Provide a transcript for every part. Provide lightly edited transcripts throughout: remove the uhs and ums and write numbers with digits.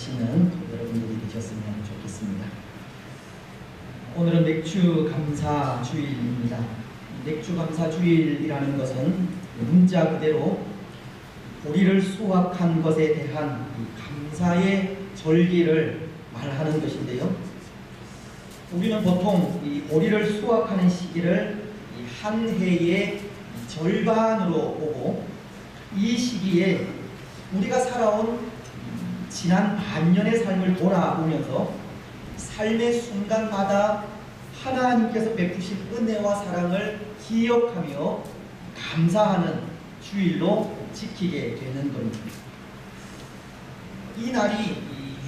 하시는 여러분들이 되셨으면 좋겠습니다. 오늘은 맥주 감사 주일입니다. 맥주 감사 주일이라는 것은 문자 그대로 보리를 수확한 것에 대한 감사의 절기를 말하는 것인데요. 우리는 보통 이 보리를 수확하는 시기를 한 해의 절반으로 보고, 이 시기에 우리가 살아온 지난 반년의 삶을 돌아보면서 삶의 순간마다 하나님께서 베푸신 은혜와 사랑을 기억하며 감사하는 주일로 지키게 되는 겁니다. 이 날이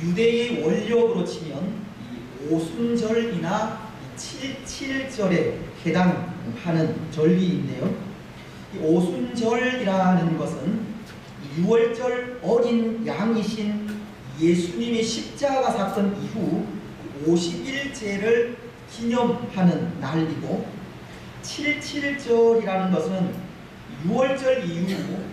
유대의 원력으로 치면 오순절이나 칠칠절에 해당하는 절기인데요. 이 오순절이라는 것은 6월절 어린 양이신 예수님의 십자가 사건 이후 50일째를 기념하는 날이고, 칠칠절이라는 것은 6월절 이후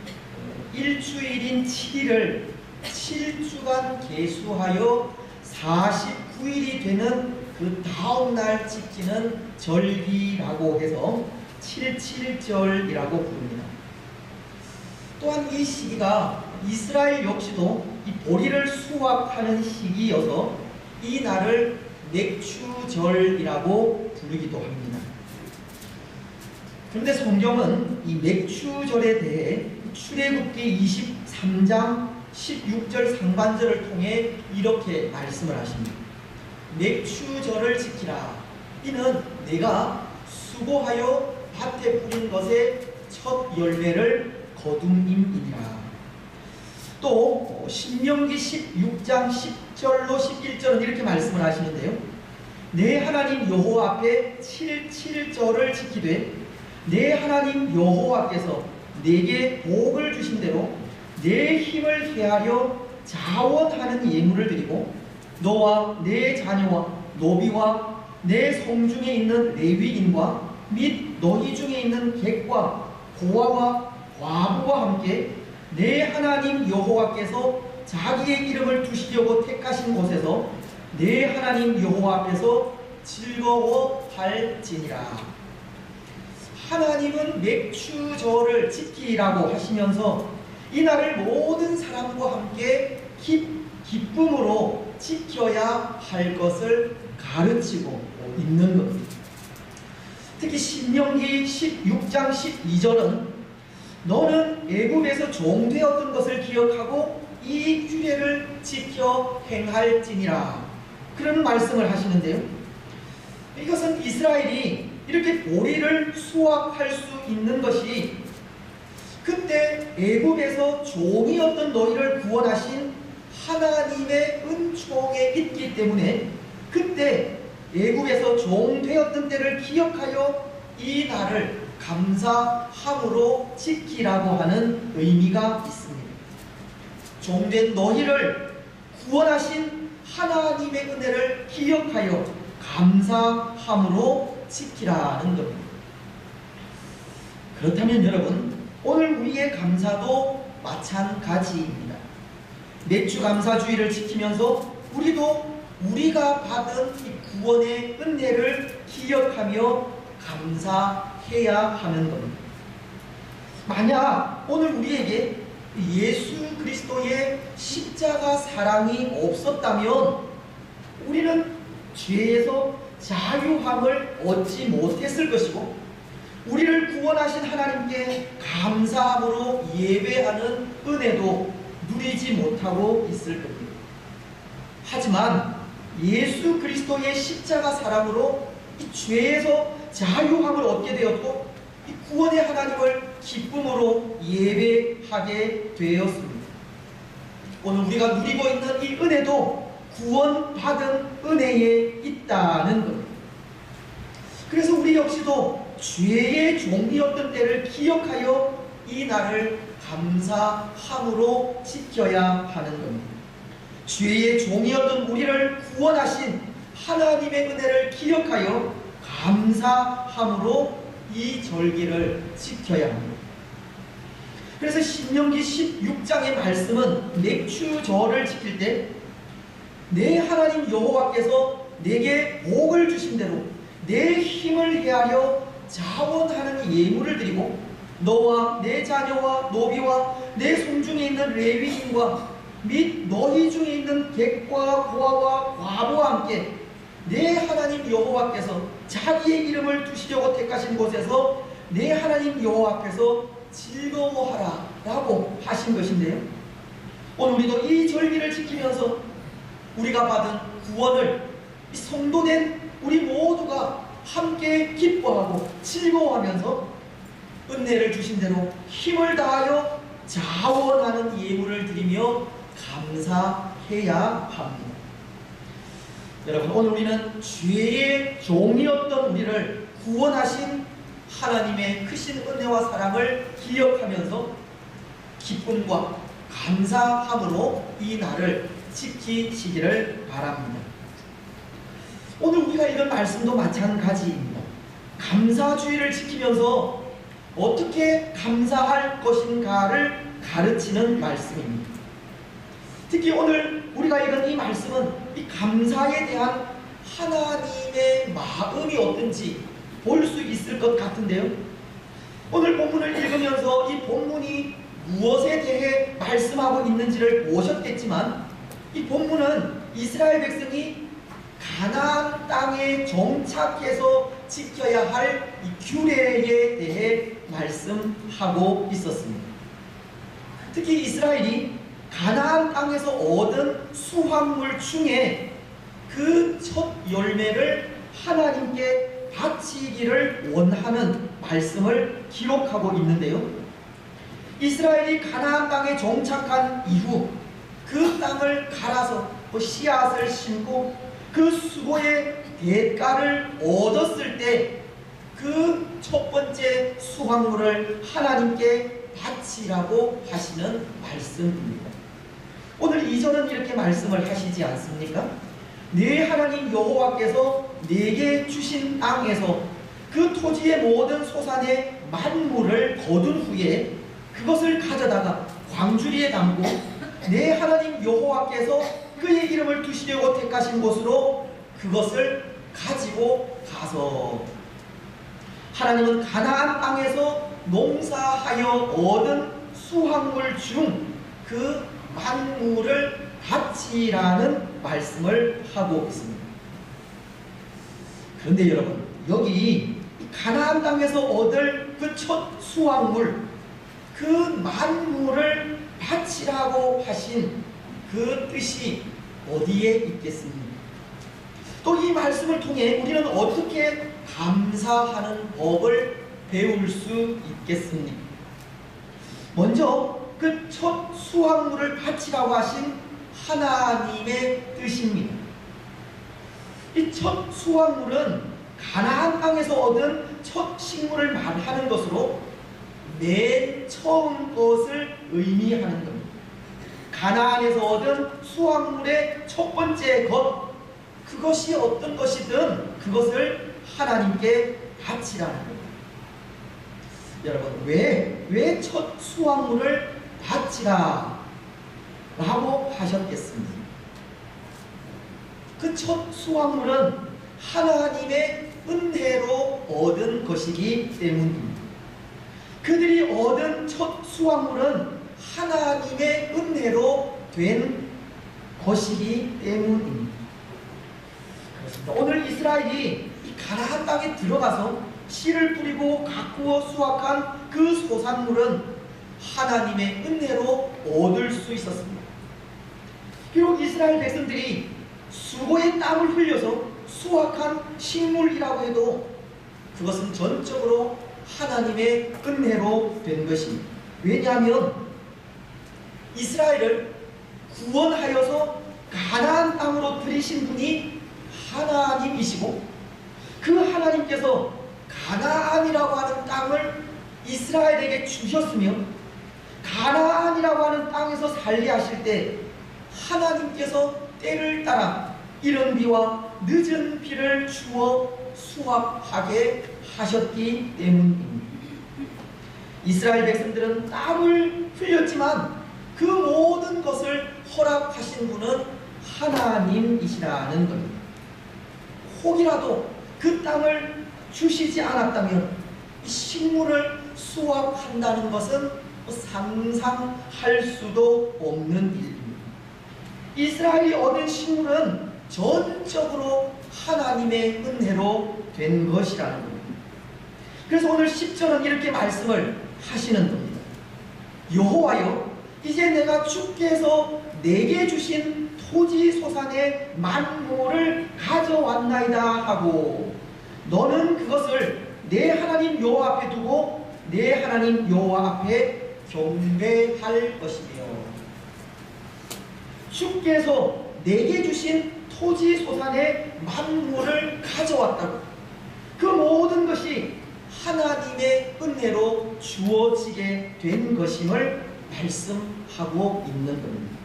일주일인 7일을 7주간 계수하여 49일이 되는 그 다음날 지키는 절기라고 해서 칠칠절이라고 부릅니다. 또한 이 시기가 이스라엘 역시도 이 보리를 수확하는 시기여서 이 날을 맥추절이라고 부르기도 합니다. 그런데 성경은 이 맥추절에 대해 출애굽기 23장 16절 상반절을 통해 이렇게 말씀을 하십니다. 맥추절을 지키라. 이는 내가 수고하여 밭에 뿌린 것의 첫 열매를 거둠임이니라. 또 신명기 16장 10절로 11절은 이렇게 말씀을 하시는데요. 내 하나님 여호와 앞에 칠칠절을 지키되 내 하나님 여호와께서 내게 복을 주신 대로 내 힘을 헤아려 자원하는 예물을 드리고 너와 내 자녀와 노비와 내 성중에 있는 레위인과 및 너희 중에 있는 객과 고아와 과부와 함께 내 하나님 여호와께서 자기의 이름을 두시려고 택하신 곳에서 내 하나님 여호와 앞에서 즐거워할지니라. 하나님은 맥추절을 지키라고 하시면서 이 날을 모든 사람과 함께 기쁨으로 지켜야 할 것을 가르치고 있는 겁니다. 특히 신명기 16장 12절은 너는 애굽에서 종되었던 것을 기억하고 이 규례를 지켜 행할지니라, 그런 말씀을 하시는데요. 이것은 이스라엘이 이렇게 보리를 수확할 수 있는 것이 그때 애굽에서 종이었던 너희를 구원하신 하나님의 은총에 있기 때문에 그때 애굽에서 종되었던 때를 기억하여 이 날을 감사함으로 지키라고 하는 의미가 있습니다. 종된 너희를 구원하신 하나님의 은혜를 기억하여 감사함으로 지키라는 겁니다. 그렇다면 여러분, 오늘 우리의 감사도 마찬가지입니다. 맥주 감사주의를 지키면서 우리도 우리가 받은 이 구원의 은혜를 기억하며 감사해야 하는 겁니다. 만약 오늘 우리에게 예수 그리스도의 십자가 사랑이 없었다면 우리는 죄에서 자유함을 얻지 못했을 것이고 우리를 구원하신 하나님께 감사함으로 예배하는 은혜도 누리지 못하고 있을 겁니다. 하지만 예수 그리스도의 십자가 사랑으로 이 죄에서 자유함을 얻게 되었고 이 구원의 하나님을 기쁨으로 예배하게 되었습니다. 오늘 우리가 누리고 있는 이 은혜도 구원받은 은혜에 있다는 겁니다. 그래서 우리 역시도 죄의 종이었던 때를 기억하여 이 날을 감사함으로 지켜야 하는 겁니다. 죄의 종이었던 우리를 구원하신 하나님의 은혜를 기억하여 감사함으로 이 절기를 지켜야 합니다. 그래서 신명기 16장의 말씀은 맥추절을 지킬 때 내 하나님 여호와께서 내게 복을 주신 대로 내 힘을 헤아려 자원하는 예물을 드리고 너와 내 자녀와 노비와 내 손중에 있는 레위인과 및 너희 중에 있는 객과 고아와 과부와 함께 내 하나님 여호와께서 자기의 이름을 두시려고 택하신 곳에서 내 하나님 여호와 앞에서 즐거워하라 라고 하신 것인데요, 오늘 우리도 이 절기를 지키면서 우리가 받은 구원을 성도된 우리 모두가 함께 기뻐하고 즐거워하면서 은혜를 주신 대로 힘을 다하여 자원하는 예물을 드리며 감사해야 합니다. 여러분, 오늘 우리는 죄의 종이었던 우리를 구원하신 하나님의 크신 은혜와 사랑을 기억하면서 기쁨과 감사함으로 이 날을 지키시기를 바랍니다. 오늘 우리가 읽은 말씀도 마찬가지입니다. 감사주의를 지키면서 어떻게 감사할 것인가를 가르치는 말씀입니다. 특히 오늘 우리가 읽은 이 말씀은 이 감사에 대한 하나님의 마음이 어떤지 볼 수 있을 것 같은데요, 오늘 본문을 읽으면서 이 본문이 무엇에 대해 말씀하고 있는지를 보셨겠지만, 이 본문은 이스라엘 백성이 가나안 땅에 정착해서 지켜야 할 이 규례에 대해 말씀하고 있었습니다. 특히 이스라엘이 가나안 땅에서 얻은 수확물 중에 그 첫 열매를 하나님께 바치기를 원하는 말씀을 기록하고 있는데요, 이스라엘이 가나안 땅에 정착한 이후 그 땅을 갈아서 씨앗을 심고 그 수고의 대가를 얻었을 때 그 첫 번째 수확물을 하나님께 바치라고 하시는 말씀입니다. 오늘 2절은 이렇게 말씀을 하시지 않습니까? 내 하나님 여호와께서 내게 주신 땅에서 그 토지의 모든 소산의 만물을 거둔 후에 그것을 가져다가 광주리에 담고 내 하나님 여호와께서 그의 이름을 두시려고 택하신 곳으로 그것을 가지고 가서, 하나님은 가나안 땅에서 농사하여 얻은 수확물 중 그 만물을 바치라는 말씀을 하고 있습니다. 그런데 여러분, 여기 가나안 땅에서 얻을 그 첫 수확물, 그 만물을 바치라고 하신 그 뜻이 어디에 있겠습니까? 또 이 말씀을 통해 우리는 어떻게 감사하는 법을 배울 수 있겠습니까? 먼저 그 첫 수확물을 바치라고 하신 하나님의 뜻입니다. 이 첫 수확물은 가나안 땅에서 얻은 첫 식물을 말하는 것으로 맨 처음 것을 의미하는 겁니다. 가나안에서 얻은 수확물의 첫 번째 것, 그것이 어떤 것이든 그것을 하나님께 바치라는 겁니다. 여러분, 왜 첫 수확물을 바치라 라고 하셨겠습니까? 그 첫 수확물은 하나님의 은혜로 얻은 것이기 때문입니다. 그들이 얻은 첫 수확물은 하나님의 은혜로 된 것이기 때문입니다. 그렇습니다. 오늘 이스라엘이 이 가나안 땅에 들어가서 씨를 뿌리고 가꾸어 수확한 그 소산물은 하나님의 은혜로 얻을 수 있었습니다. 비록 이스라엘 백성들이 수고의 땀을 흘려서 수확한 식물이라고 해도 그것은 전적으로 하나님의 은혜로 된 것입니다. 왜냐하면 이스라엘을 구원하여서 가나안 땅으로 들이신 분이 하나님이시고, 그 하나님께서 가나안이라고 하는 땅을 이스라엘에게 주셨으며, 가나안이라고 하는 땅에서 살게 하실 때 하나님께서 때를 따라 이른 비와 늦은 비를 주어 수확하게 하셨기 때문입니다. 이스라엘 백성들은 땀을 흘렸지만 그 모든 것을 허락하신 분은 하나님이시라는 겁니다. 혹이라도 그 땅을 주시지 않았다면 이 식물을 수확한다는 것은 상상할 수도 없는 일입니다. 이스라엘이 얻은 식물은 전적으로 하나님의 은혜로 된 것이라는 겁니다. 그래서 오늘 10절은 이렇게 말씀을 하시는 겁니다. 여호와여, 이제 내가 주께서 내게 주신 토지 소산의 만물을 가져왔나이다 하고 너는 그것을 내 하나님 여호와 앞에 두고 내 하나님 여호와 앞에 경배할 것이며, 주께서 내게 주신 토지 소산의 만물을 가져왔다고, 그 모든 것이 하나님의 은혜로 주어지게 된 것임을 말씀하고 있는 겁니다.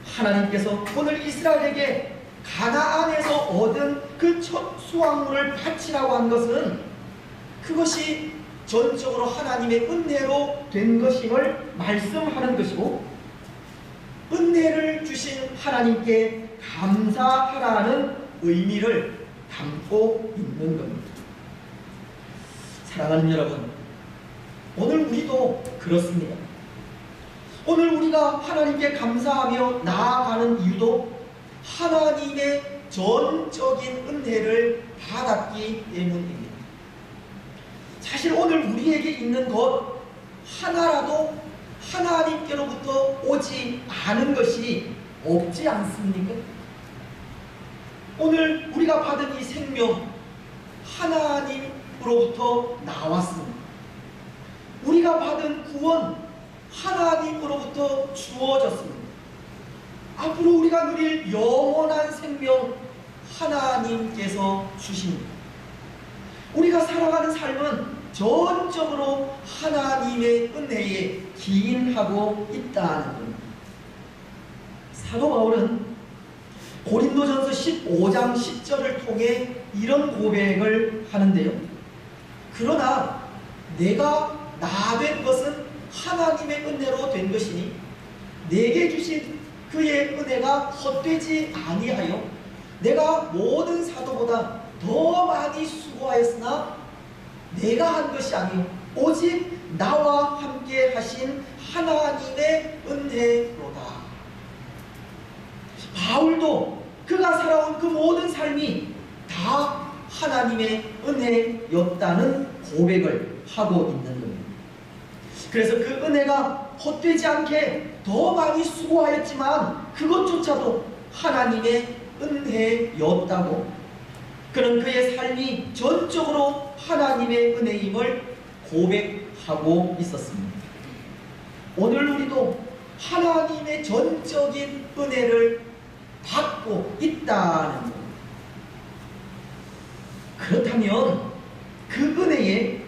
하나님께서 오늘 이스라엘에게 가나안에서 얻은 그 첫 수확물을 바치라고 한 것은 그것이 전적으로 하나님의 은혜로 된 것임을 말씀하는 것이고, 은혜를 주신 하나님께 감사하라는 의미를 담고 있는 겁니다. 사랑하는 여러분, 오늘 우리도 그렇습니다. 오늘 우리가 하나님께 감사하며 나아가는 이유도 하나님의 전적인 은혜를 받았기 때문입니다. 사실 오늘 우리에게 있는 것 하나라도 하나님께로부터 오지 않은 것이 없지 않습니까? 오늘 우리가 받은 이 생명 하나님으로부터 나왔습니다. 우리가 받은 구원 하나님으로부터 주어졌습니다. 앞으로 우리가 누릴 영원한 생명 하나님께서 주십니다. 우리가 살아가는 삶은 전적으로 하나님의 은혜에 기인하고 있다는 겁니다. 사도 바울은 고린도전서 15장 10절을 통해 이런 고백을 하는데요. 그러나 내가 나 된 것은 하나님의 은혜로 된 것이니 내게 주신 그의 은혜가 헛되지 아니하여 내가 모든 사도보다 더 많이 수고하였으나 내가 한 것이 아니요 오직 나와 함께 하신 하나님의 은혜로다. 바울도 그가 살아온 그 모든 삶이 다 하나님의 은혜였다는 고백을 하고 있는 겁니다. 그래서 그 은혜가 헛되지 않게 더 많이 수고하였지만 그것조차도 하나님의 은혜였다고, 그는 그의 삶이 전적으로 하나님의 은혜임을 고백하고 있었습니다. 오늘 우리도 하나님의 전적인 은혜를 받고 있다는 것. 그렇다면 그 은혜에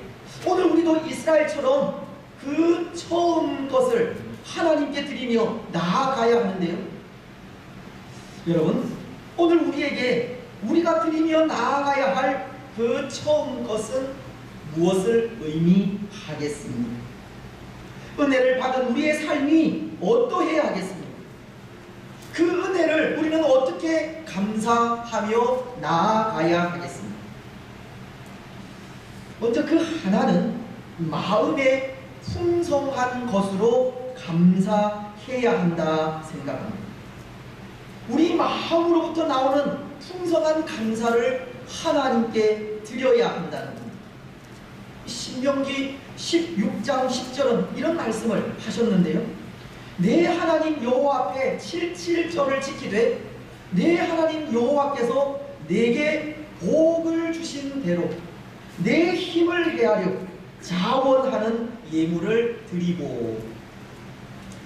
오늘 우리도 이스라엘처럼 그 처음 것을 하나님께 드리며 나아가야 하는데요. 여러분, 오늘 우리에게 우리가 드리며 나아가야 할 그 처음 것은 무엇을 의미하겠습니까? 은혜를 받은 우리의 삶이 어떠해야 하겠습니까? 그 은혜를 우리는 어떻게 감사하며 나아가야 하겠습니까? 먼저 그 하나는 마음의 풍성한 것으로 감사해야 한다 생각합니다. 우리 마음으로부터 나오는 풍성한 감사를 하나님께 드려야 한다는 겁니다. 신명기 16장 10절은 이런 말씀을 하셨는데요. 내 하나님 여호와 앞에 77절을 지키되 내 하나님 여호와께서 내게 복을 주신 대로 내 힘을 헤아려 자원하는 예물을 드리고,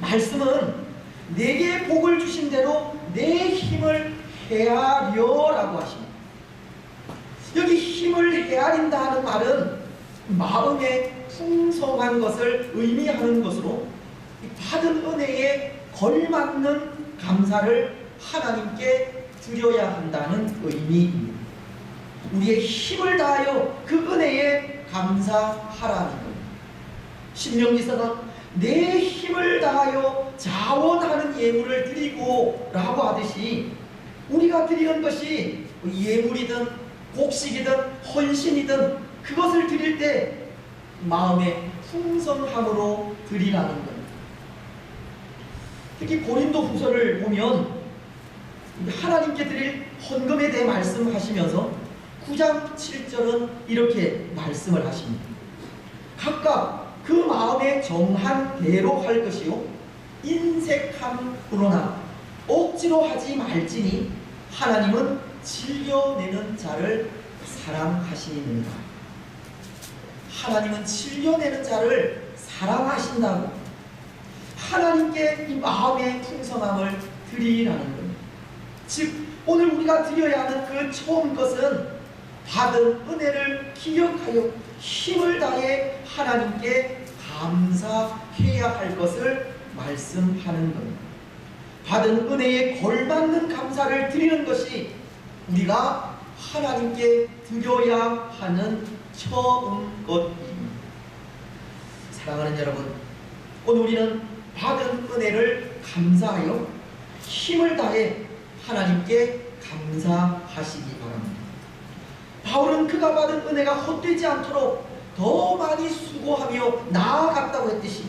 말씀은 내게 복을 주신 대로 내 힘을 헤아려라고 하십니다. 여기 힘을 헤아린다 하는 말은 마음의 풍성한 것을 의미하는 것으로 받은 은혜에 걸맞는 감사를 하나님께 드려야 한다는 의미입니다. 우리의 힘을 다하여 그 은혜에 감사하라는 것. 신명기서는 내 힘을 다하여 자원하는 예물을 드리고 라고 하듯이 우리가 드리는 것이 예물이든 곡식이든 헌신이든 그것을 드릴 때 마음의 풍성함으로 드리라는 것. 특히 고린도 후서를 보면 하나님께 드릴 헌금에 대해 말씀하시면서 9장 7절은 이렇게 말씀을 하십니다. 각각 그 마음에 정한 대로 할 것이요 인색함으로나 억지로 하지 말지니 하나님은 즐겨내는 자를 사랑하시느니라. 하나님은 즐겨내는 자를 사랑하신다고 하나님께 이 마음의 풍성함을 드리라는 겁니다. 즉 오늘 우리가 드려야 하는 그 처음 것은 받은 은혜를 기억하여 힘을 다해 하나님께 감사해야 할 것을 말씀하는 겁니다. 받은 은혜에 걸맞는 감사를 드리는 것이 우리가 하나님께 드려야 하는 처음 것입니다. 사랑하는 여러분, 오늘 우리는 받은 은혜를 감사하여 힘을 다해 하나님께 감사하시기 바랍니다. 바울은 그가 받은 은혜가 헛되지 않도록 더 많이 수고하며 나아갔다고 했듯이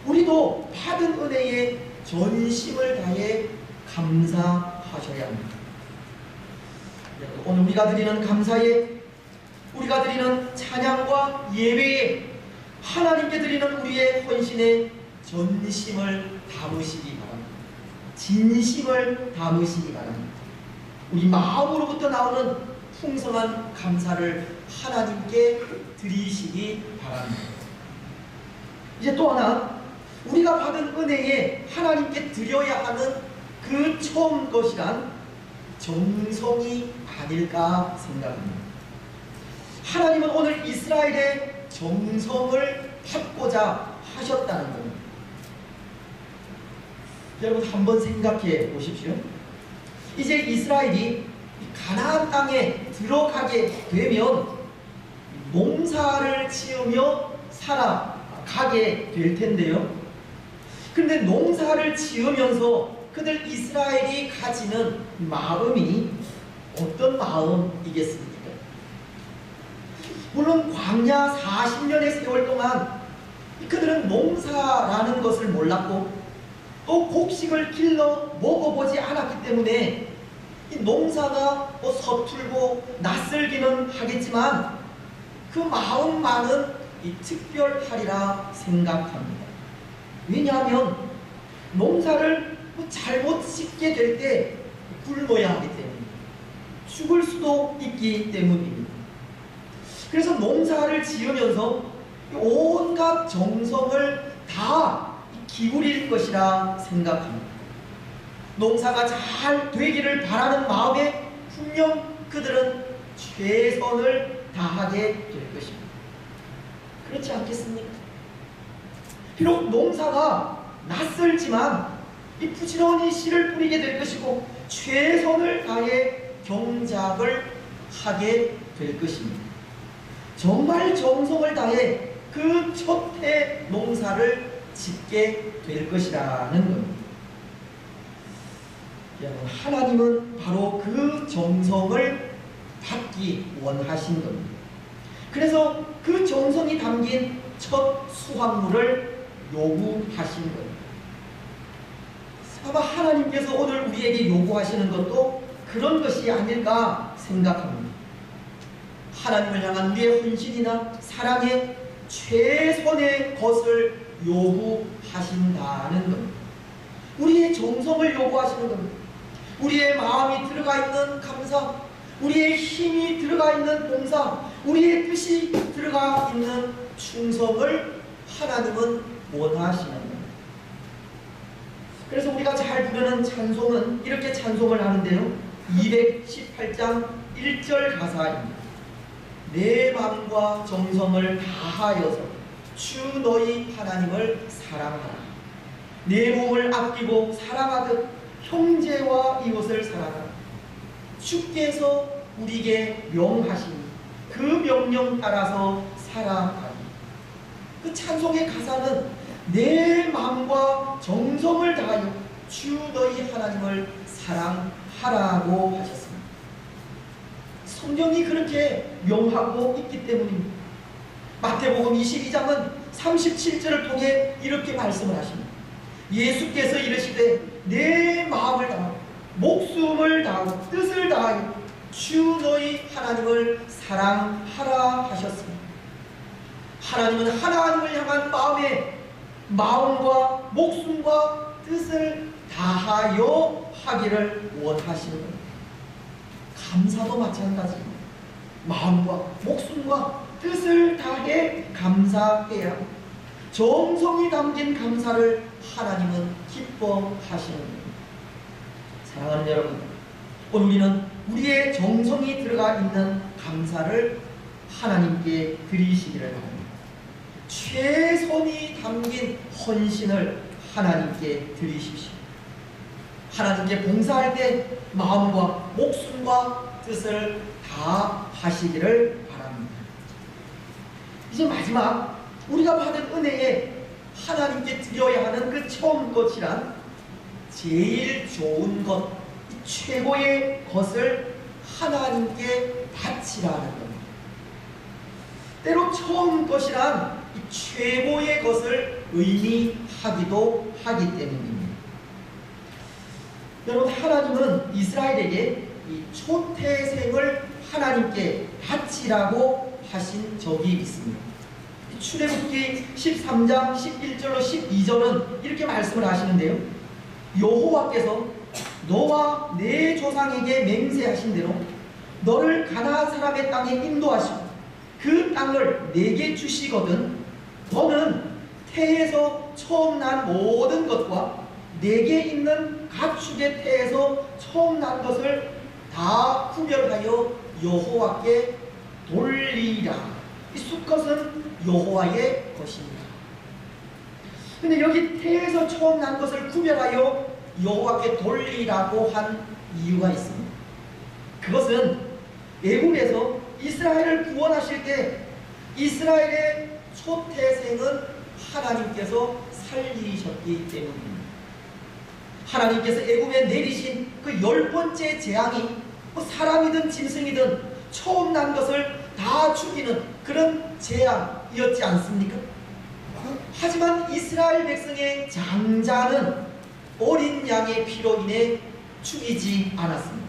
우리도 받은 은혜에 전심을 다해 감사하셔야 합니다. 오늘 우리가 드리는 감사에, 우리가 드리는 찬양과 예배에 하나님께 드리는 우리의 헌신에 전심을 담으시기 바랍니다. 진심을 담으시기 바랍니다. 우리 마음으로부터 나오는 풍성한 감사를 하나님께 드리시기 바랍니다. 이제 또 하나, 우리가 받은 은혜에 하나님께 드려야 하는 그 처음 것이란 정성이 아닐까 생각합니다. 하나님은 오늘 이스라엘의 정성을 받고자 하셨다는 겁니다. 여러분 한번 생각해 보십시오. 이제 이스라엘이 가나안 땅에 들어가게 되면 농사를 지으며 살아가게 될 텐데요. 그런데 농사를 지으면서 그들 이스라엘이 가지는 마음이 어떤 마음이겠습니까? 물론 광야 40년의 세월 동안 그들은 농사라는 것을 몰랐고 또 곡식을 길러 먹어보지 않았기 때문에 이 농사가 서툴고 낯설기는 하겠지만 그 마음만은 특별하리라 생각합니다. 왜냐하면 농사를 잘못 짓게 될 때 굶어야 하기 때문입니다. 죽을 수도 있기 때문입니다. 그래서 농사를 지으면서 온갖 정성을 다 기울일 것이라 생각합니다. 농사가 잘 되기를 바라는 마음에 분명 그들은 최선을 다하게 될 것입니다. 그렇지 않겠습니까? 비록 농사가 낯설지만 이 부지런히 씨를 뿌리게 될 것이고 최선을 다해 경작을 하게 될 것입니다. 정말 정성을 다해 그 첫 해 농사를 짓게 될 것이라는 겁니다. 하나님은 바로 그 정성을 받기 원하신 겁니다. 그래서 그 정성이 담긴 첫 수확물을 요구하신 겁니다. 아마 하나님께서 오늘 우리에게 요구하시는 것도 그런 것이 아닐까 생각합니다. 하나님을 향한 우리의 헌신이나 사랑의 최선의 것을 요구하신다는 겁니다. 우리의 정성을 요구하시는 겁니다. 우리의 마음이 들어가 있는 감사, 우리의 힘이 들어가 있는 봉사, 우리의 뜻이 들어가 있는 충성을 하나님은 원하시는 겁니다. 그래서 우리가 잘 부르는 찬송은 이렇게 찬송을 하는데요. 218장 1절 가사입니다. 내 마음과 정성을 다하여서 주 너희 하나님을 사랑하라. 내 몸을 아끼고 사랑하듯 형제와 이웃을 사랑하라. 주께서 우리에게 명하시니 그 명령 따라서 살아가니. 그 찬송의 가사는 내 마음과 정성을 다하여 주 너희 하나님을 사랑하라고 하셨습니다. 성경이 그렇게 명하고 있기 때문입니다. 마태복음 22장은 37절을 통해 이렇게 말씀을 하십니다. 예수께서 이르시되 내 마음을 다하고 목숨을 다하고 뜻을 다하여 주 너희 하나님을 사랑하라 하셨습니다. 하나님은 하나님을 향한 마음과 목숨과 뜻을 다하여 하기를 원하시는 겁니다. 감사도 마찬가지입니다. 마음과 목숨과 뜻을 다해 감사해야 합니다. 정성이 담긴 감사를 하나님은 기뻐하시는 겁니다. 사랑하는 여러분, 오늘 우리는 우리의 정성이 들어가 있는 감사를 하나님께 드리시기를 바랍니다. 최선이 담긴 헌신을 하나님께 드리십시오. 하나님께 봉사할 때 마음과 목숨과 뜻을 다 하시기를 바랍니다. 이제 마지막, 우리가 받은 은혜에 하나님께 드려야 하는 그 처음 것이란 제일 좋은 것, 최고의 것을 하나님께 바치라는 겁니다. 때로 처음 것이란 이 최고의 것을 의미하기도 하기 때문입니다. 여러분, 하나님은 이스라엘에게 이 초태생을 하나님께 바치라고 하신 적이 있습니다. 출애굽기 13장 11절로 12절은 이렇게 말씀을 하시는데요. 여호와께서 너와 내 조상에게 맹세하신 대로 너를 가나안 사람의 땅에 인도하시고 그 땅을 내게 주시거든 너는 태에서 처음 난 모든 것과 내게 있는 가축의 태에서 처음 난 것을 다 구별하여 여호와께 돌리라. 이 수컷은 여호와의 것입니다. 근데 여기 태에서 처음 난 것을 구별하여 여호와께 돌리라고 한 이유가 있습니다. 그것은 애굽에서 이스라엘을 구원하실 때 이스라엘의 초태생은 하나님께서 살리셨기 때문입니다. 하나님께서 애굽에 내리신 그 10번째 재앙이 사람이든 짐승이든 처음 난 것을 다 죽이는 그런 재앙이었지 않습니까? 하지만 이스라엘 백성의 장자는 어린 양의 피로 인해 죽이지 않았습니다.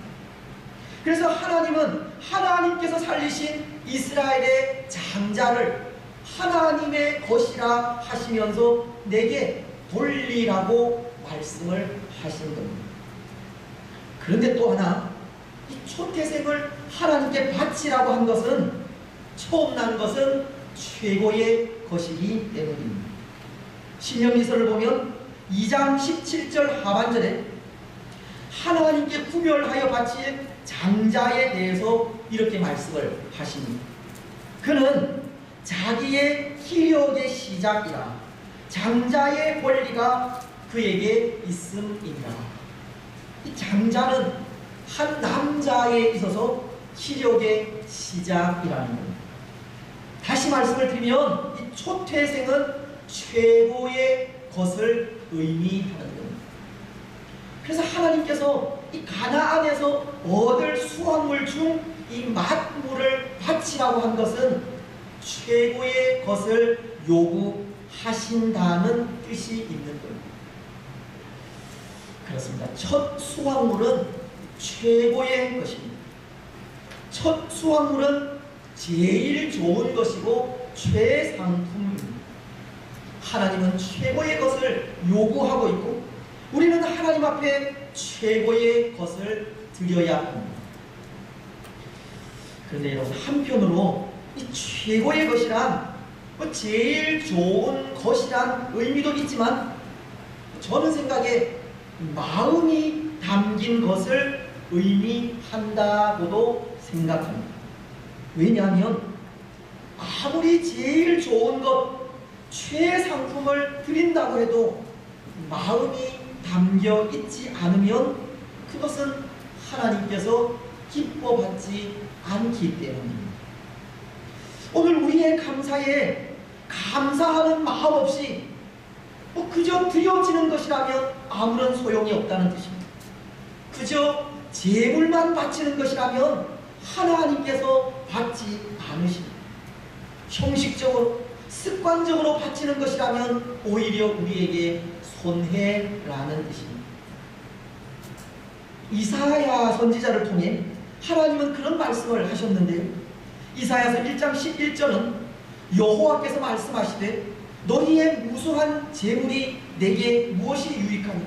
그래서 하나님은 하나님께서 살리신 이스라엘의 장자를 하나님의 것이라 하시면서 내게 돌리라고 말씀을 하신 겁니다. 그런데 또 하나, 이 초태생을 하나님께 바치라고 한 것은 처음 난 것은 최고의 것이기 때문입니다. 신명기서를 보면 2장 17절 하반절에 하나님께 구별하여 바칠 장자에 대해서 이렇게 말씀을 하십니다. 그는 자기의 기력의 시작이라 장자의 권리가 그에게 있음이니라. 이 장자는 한 남자에 있어서 기력의 시작이라는 겁니다. 다시 말씀을 드리면 이 초태생은 최고의 것을 의미하는 겁니다. 그래서 하나님께서 이 가나안에서 얻을 수확물 중 이 만물을 바치라고 한 것은 최고의 것을 요구하신다는 뜻이 있는 겁니다. 그렇습니다. 첫 수확물은 최고의 것입니다. 첫 수확물은 제일 좋은 것이고 최상품입니다. 하나님은 최고의 것을 요구하고 있고 우리는 하나님 앞에 최고의 것을 드려야 합니다. 그런데 여러분, 한편으로 이 최고의 것이란 제일 좋은 것이란 의미도 있지만 저는 생각에 마음이 담긴 것을 의미한다고도 생각합니다. 왜냐하면 아무리 제일 좋은 것, 최상품을 드린다고 해도 마음이 담겨 있지 않으면 그것은 하나님께서 기뻐받지 않기 때문입니다. 오늘 우리의 감사에 감사하는 마음 없이 그저 드려지는 것이라면 아무런 소용이 없다는 뜻입니다. 그저 제물만 바치는 것이라면 하나님께서 받지 않으십니다. 형식적으로 습관적으로 바치는 것이라면 오히려 우리에게 손해라는 뜻입니다. 이사야 선지자를 통해 하나님은 그런 말씀을 하셨는데요. 이사야서 1장 11절은 여호와께서 말씀하시되 너희의 무수한 재물이 내게 무엇이 유익하니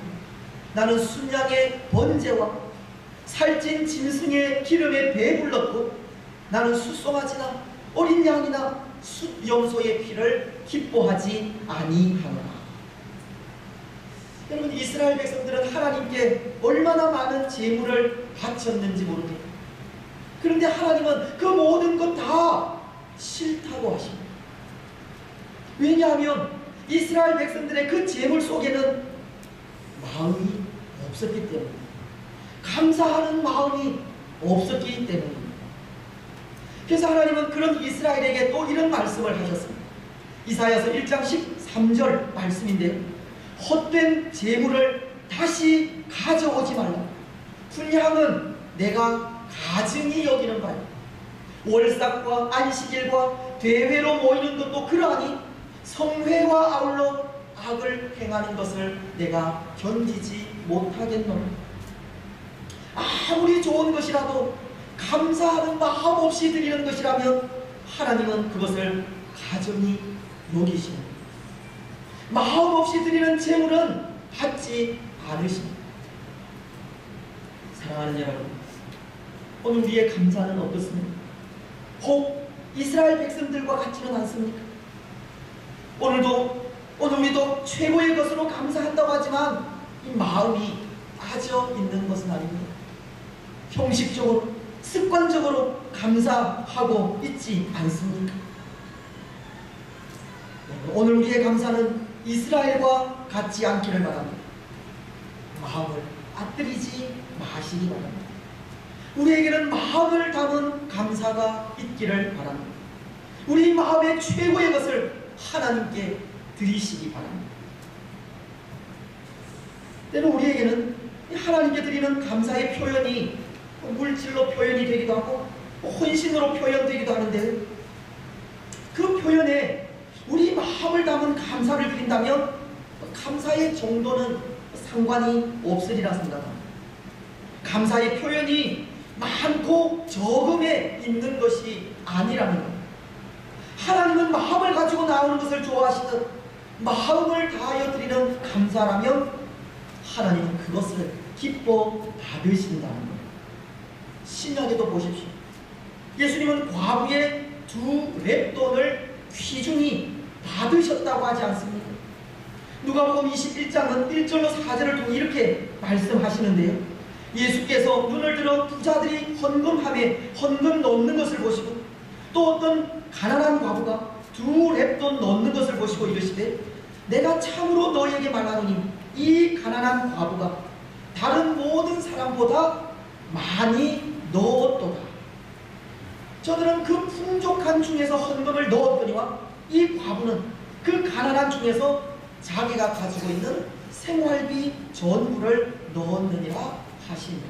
나는 순양의 번제와 살찐 짐승의 기름에 배불렀고 나는 숫송아지나 어린 양이나 숫염소의 피를 기뻐하지 아니하노라. 여러분, 이스라엘 백성들은 하나님께 얼마나 많은 제물을 바쳤는지 모릅니다. 그런데 하나님은 그 모든 것 다 싫다고 하십니다. 왜냐하면 이스라엘 백성들의 그 제물 속에는 마음이 없었기 때문입니다. 감사하는 마음이 없었기 때문입니다. 그래서 하나님은 그런 이스라엘에게 또 이런 말씀을 하셨습니다. 이사야서 1장 13절 말씀인데요. 헛된 제물을 다시 가져오지 말라. 분향은 내가 가증히 여기는 바야. 월삭과 안식일과 대회로 모이는 것도 그러하니 성회와 아울러 악을 행하는 것을 내가 견디지 못하겠노라. 아무리 좋은 것이라도 감사하는 마음 없이 드리는 것이라면 하나님은 그것을 가증히 여기십니다. 마음 없이 드리는 제물은 받지 않으십니다. 사랑하는 여러분, 오늘 우리의 감사는 어떻습니까? 혹 이스라엘 백성들과 같지는 않습니까? 오늘 우리도 최고의 것으로 감사한다고 하지만 이 마음이 빠져 있는 것은 아닙니다. 형식적으로 습관적으로 감사하고 있지 않습니까? 오늘 우리의 감사는 이스라엘과 같지 않기를 바랍니다. 마음을 빠뜨리지 마시기 바랍니다. 우리에게는 마음을 담은 감사가 있기를 바랍니다. 우리 마음의 최고의 것을 하나님께 드리시기 바랍니다. 때로 우리에게는 하나님께 드리는 감사의 표현이 물질로 표현이 되기도 하고 헌신으로 표현되기도 하는데, 그 표현에 우리 마음을 담은 감사를 드린다면 감사의 정도는 상관이 없으리라 생각합니다. 감사의 표현이 많고 적음에 있는 것이 아니라는 것. 하나님은 마음을 가지고 나오는 것을 좋아하시듯 마음을 다하여 드리는 감사라면 하나님은 그것을 기뻐 받으신다는 것. 신약에도 보십시오. 예수님은 과부의 2렙돈을 귀중히 받으셨다고 하지 않습니까? 누가복음 21장은 1절로 4절을 통해 이렇게 말씀하시는데요. 예수께서 눈을 들어 부자들이 헌금함에 헌금 넣는 것을 보시고 또 어떤 가난한 과부가 2렙돈 넣는 것을 보시고 이르시되 내가 참으로 너희에게 말하노니 이 가난한 과부가 다른 모든 사람보다 많이 넣었도다. 저들은 그 풍족한 중에서 헌금을 넣었더니와 이 과부는 그 가난한 중에서 자기가 가지고 있는 생활비 전부를 넣었느니라 하십니다.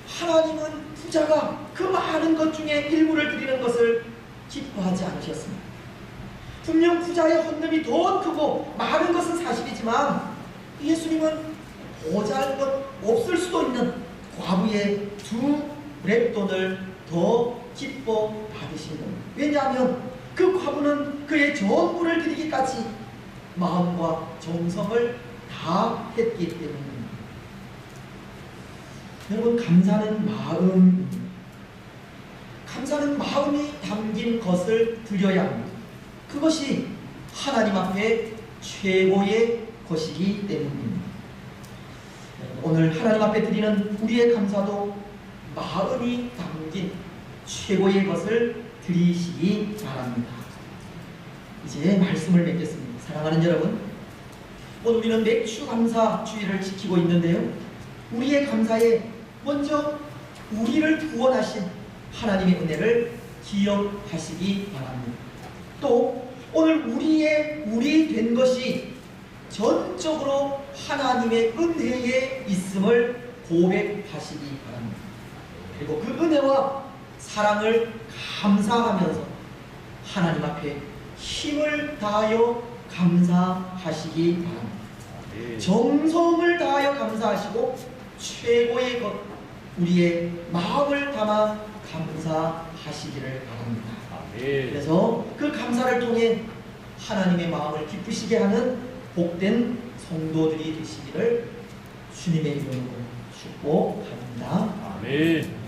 하나님은 부자가 그 많은 것 중에 일부를 드리는 것을 기뻐하지 않으셨습니다. 분명 부자의 헌금이 더 크고 많은 것은 사실이지만 예수님은 보잘것 없을 수도 있는 과부의 2렙돈을 더 기뻐 받으신 겁니다. 왜냐하면 그 과부는 그의 전부를 드리기까지 마음과 정성을 다 했기 때문입니다. 여러분, 감사는 마음입니다. 감사는 마음이 담긴 것을 드려야 합니다. 그것이 하나님 앞에 최고의 것이기 때문입니다. 오늘 하나님 앞에 드리는 우리의 감사도 마음이 담긴 최고의 것을 드리시기 바랍니다. 이제 말씀을 맺겠습니다. 사랑하는 여러분, 오늘 우리는 맥주 감사 주의를 지키고 있는데요. 우리의 감사에 먼저 우리를 구원하신 하나님의 은혜를 기억하시기 바랍니다. 또 오늘 우리 된 것이 전적으로 하나님의 은혜에 있음을 고백하시기 바랍니다. 그리고 그 은혜와 사랑을 감사하면서 하나님 앞에 힘을 다하여 감사하시기 바랍니다. 정성을 다하여 감사하시고 최고의 것, 우리의 마음을 담아 감사하시기를 바랍니다. 그래서 그 감사를 통해 하나님의 마음을 기쁘시게 하는 복된 성도들이 되시기를 주님의 이름으로 축복합니다. 아멘.